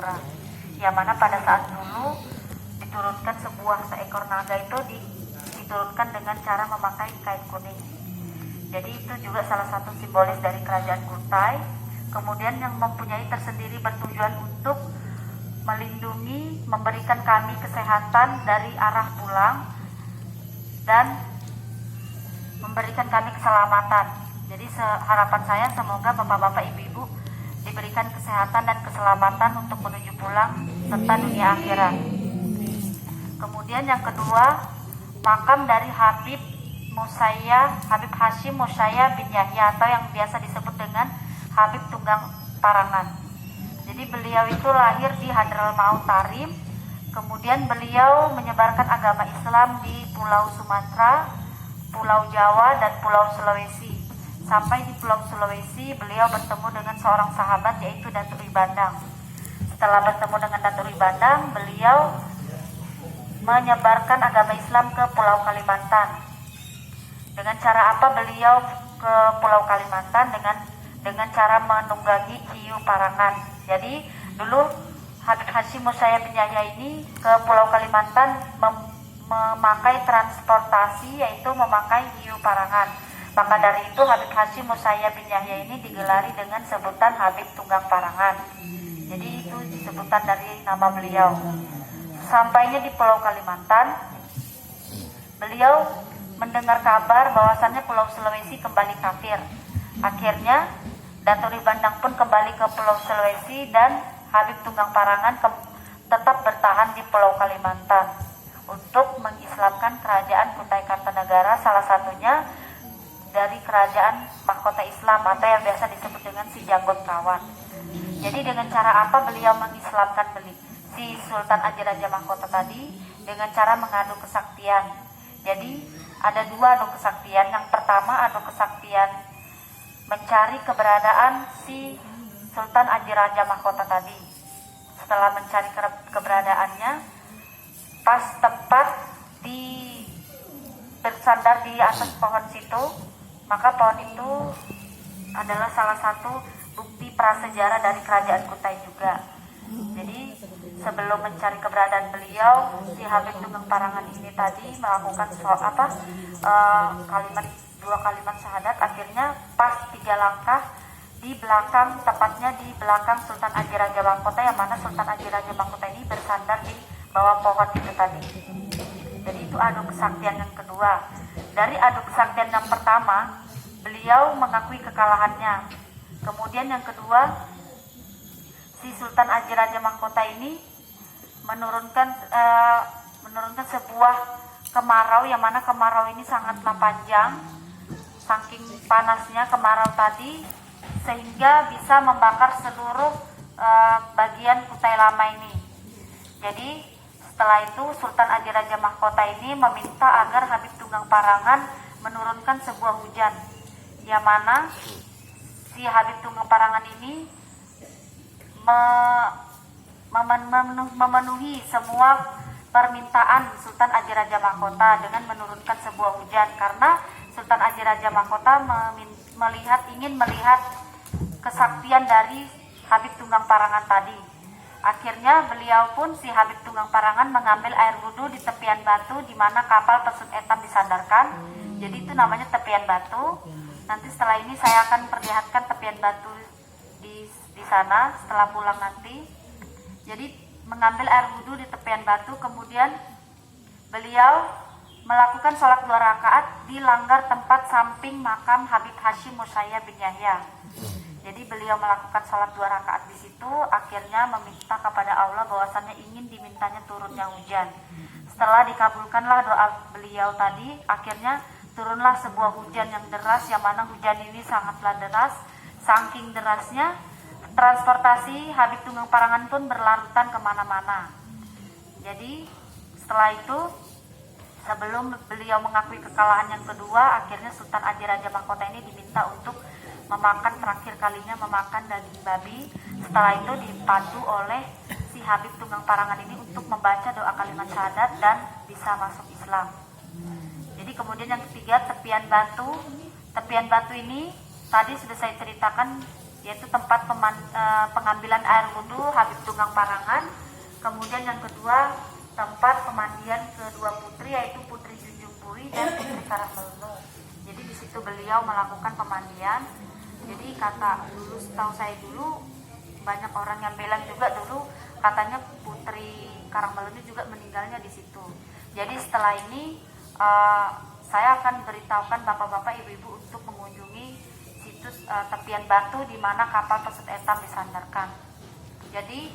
Jayapura, yang mana pada saat dulu diturunkan seekor naga itu diturunkan dengan cara memakai kain kuning. Jadi itu juga salah satu simbolis dari kerajaan Kutai. Kemudian yang mempunyai tersendiri bertujuan untuk melindungi, memberikan kami kesehatan dari arah pulang dan memberikan kami keselamatan. Jadi harapan saya semoga bapak-bapak, ibu-ibu diberikan kesehatan dan keselamatan untuk menuju pulang serta dunia akhirat. Kemudian yang kedua, makam dari Habib Hashim Musayyab bin Yahya atau yang biasa disebut dengan Habib Tunggang Parangan. Jadi beliau itu lahir di Hadramaut Tarim, kemudian beliau menyebarkan agama Islam di Pulau Sumatera, Pulau Jawa, dan Pulau Sulawesi. Sampai di Pulau Sulawesi beliau bertemu dengan seorang sahabat yaitu Datuk Ibandang. Setelah bertemu dengan Datuk Ibandang, beliau menyebarkan agama Islam ke Pulau Kalimantan. Dengan cara apa beliau ke Pulau Kalimantan? Dengan cara menunggangi hiu parangan. Jadi dulu Habib Hashim Musayyab bin Yahya ini ke Pulau Kalimantan memakai transportasi, yaitu memakai hiu parangan. Maka dari itu Habib Hashim Musayyab bin Yahya ini digelari dengan sebutan Habib Tunggang Parangan. Jadi itu sebutan dari nama beliau. Sampainya di Pulau Kalimantan, beliau mendengar kabar bahwasannya Pulau Sulawesi kembali kafir. Akhirnya Datuk Ibandang pun kembali ke Pulau Sulawesi dan Habib Tunggang Parangan tetap bertahan di Pulau Kalimantan untuk mengislamkan kerajaan Kutai Kartanegara, salah satunya dari kerajaan mahkota Islam atau yang biasa disebut dengan si Janggut Kawan. Jadi dengan cara apa beliau mengislamkan si Sultan Aji Raja Mahkota tadi? Dengan cara mengadu kesaktian. Jadi ada dua adu kesaktian. Yang pertama adu kesaktian mencari keberadaan si Sultan Aji Raja Mahkota tadi. Setelah mencari keberadaannya, pas tepat bersandar di atas pohon situ, maka pohon itu adalah salah satu bukti prasejarah dari kerajaan Kutai juga. Jadi sebelum mencari keberadaan beliau, si Habib Tunggang Parangan ini tadi melakukan dua kalimat syahadat. Akhirnya pas 3 langkah di belakang, tepatnya di belakang Sultan Aji Raja Mahkota, yang mana Sultan Aji Raja Mahkota ini bersandar di bawah pohon itu tadi. Jadi itu adu kesaktian yang kedua. Dari adu kesaktian yang pertama, beliau mengakui kekalahannya. Kemudian yang kedua, si Sultan Aji Raja Mahkota ini menurunkan sebuah kemarau, yang mana kemarau ini sangatlah panjang, saking panasnya kemarau tadi sehingga bisa membakar seluruh bagian Kutai Lama ini. Jadi setelah itu Sultan Aji Raja Mahkota ini meminta agar Habib Tunggang Parangan menurunkan sebuah hujan, yang mana si Habib Tunggang Parangan ini memenuhi semua permintaan Sultan Aji Raja Mahkota dengan menurunkan sebuah hujan, karena Sultan Aji Raja Mahkota ingin melihat kesaktian dari Habib Tunggang Parangan tadi. Akhirnya beliau pun, si Habib Tunggang Parangan, mengambil air wudhu di tepian batu di mana kapal Pesut Etam disandarkan. Jadi itu namanya tepian batu. Nanti setelah ini saya akan perlihatkan tepian batu di sana setelah pulang nanti. Jadi mengambil air wudhu di tepian batu, kemudian beliau melakukan sholat 2 rakaat di langgar tempat samping makam Habib Hashim Musayyab bin Yahya. Jadi beliau melakukan sholat 2 rakaat di situ, akhirnya meminta kepada Allah bahwasannya ingin dimintanya turunnya hujan. Setelah dikabulkanlah doa beliau tadi, akhirnya turunlah sebuah hujan yang deras, yang mana hujan ini sangatlah deras. Saking derasnya, transportasi Habib Tunggang Parangan pun berlarutan kemana-mana. Jadi setelah itu, sebelum beliau mengakui kekalahan yang kedua, akhirnya Sultan Aji Raja Mahkota ini diminta untuk terakhir kalinya memakan daging babi. Setelah itu dipandu oleh si Habib Tunggang Parangan ini untuk membaca doa kalimat syahadat dan bisa masuk Islam. Jadi kemudian yang ketiga, tepian batu. Tepian batu ini tadi sudah saya ceritakan yaitu tempat pengambilan air wudhu Habib Tunggang Parangan. Kemudian yang kedua, tempat pemandian kedua putri, yaitu Putri Junjung Puri dan Putri Karangmelno. Jadi di situ beliau melakukan pemandian. Jadi kata dulu, setahu saya dulu banyak orang yang bilang juga dulu katanya Putri Karangmelno juga meninggalnya di situ. Jadi setelah ini saya akan beritahukan bapak-bapak, ibu-ibu untuk mengunjungi situs tepian batu di mana kapal Pesut Etam disandarkan. Jadi